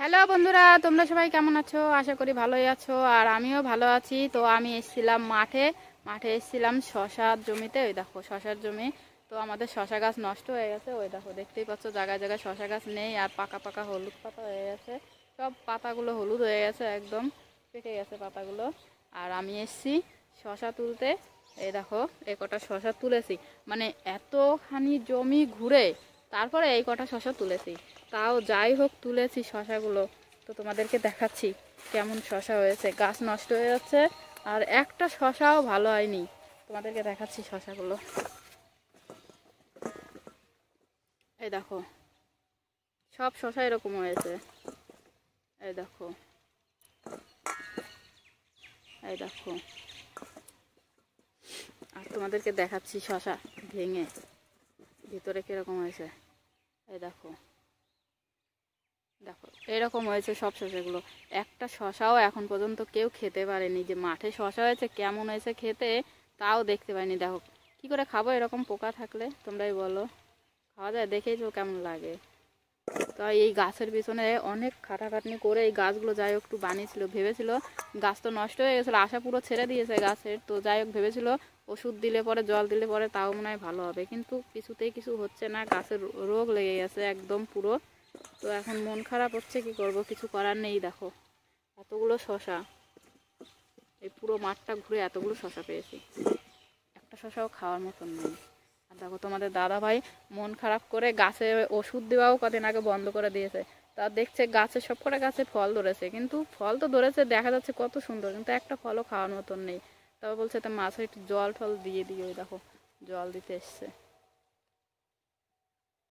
Hello বন্ধুরা, তোমরা সবাই কেমন আছো? আশা করি ভালোই আছো, আর আমিও ভালো আছি। তো আমি এসেছিলাম মাঠে এসেছিলাম শশার জমিতে। ওই দেখো শশার জমি। তো আমাদের শশা গাছ নষ্ট হয়ে গেছে। ওই দেখো দেখতেই পাচ্ছ, জায়গায় জায়গায় শশা গাছ নেই, আর পাকা পাকা হলুদ পাতা হয়ে গেছে। সব পাতাগুলো হলুদ হয়ে গেছে, একদম পেকে গেছে পাতাগুলো। আর আমি এসছি শশা তুলতে। এই দেখো এই কটা শশা তুলেছি, মানে এতখানি জমি ঘুরে তারপরে এই কটা শশা তুলেছি। তাও যাই হোক তুলেছি শশাগুলো, তো তোমাদেরকে দেখাচ্ছি কেমন শশা হয়েছে। গাছ নষ্ট হয়ে যাচ্ছে, আর একটা শশাও ভালো হয়নি। তোমাদেরকে দেখাচ্ছি শশাগুলো। এই দেখো সব শশা এরকম হয়েছে। এই দেখো, এই দেখো, আর তোমাদেরকে দেখাচ্ছি শশা ভেঙে ভিতরে কিরকম হয়েছে। এই দেখো, দেখো এরকম হয়েছে সব শশাগুলো। একটা শশাও এখন পর্যন্ত কেউ খেতে পারেনি। যে মাঠে শশা হয়েছে কেমন হয়েছে খেতে তাও দেখতে পাইনি। দেখো কি করে খাবো এরকম পোকা থাকলে, তোমরাই বলো। খাওয়া যায়? দেখেই তো কেমন লাগে। তো এই গাছের পিছনে অনেক খাটাখাটনি করে এই গাছগুলো যাই হোক একটু বানিয়েছিল, ভেবেছিল গাছ তো নষ্ট হয়ে গেছিলো, আশা পুরো ছেড়ে দিয়েছে গাছের। তো যাই হোক ভেবেছিল ওষুধ দিলে পরে জল দিলে পরে তাও মনে হয় ভালো হবে, কিন্তু কিছুতেই কিছু হচ্ছে না। গাছের রোগ লেগে গেছে একদম পুরো। তো এখন মন খারাপ হচ্ছে, কি করব, কিছু করার নেই। দেখো এতগুলো শশা, এই পুরো মাঠটা ঘুরে এতগুলো শশা পেয়েছি, একটা শশাও খাওয়ার মতন নেই। আর দেখো তোমাদের দাদা ভাই মন খারাপ করে গাছে ওষুধ দেওয়াও কদিন আগে বন্ধ করে দিয়েছে। তা দেখছে গাছে সবকটা গাছে ফল ধরেছে, কিন্তু ফল তো ধরেছে দেখা যাচ্ছে কত সুন্দর, কিন্তু একটা ফলও খাওয়ার মতন নেই। তবে বলছে তা মাছে একটু জল টল দিয়ে দিই। ওই দেখো জল দিতে এসছে।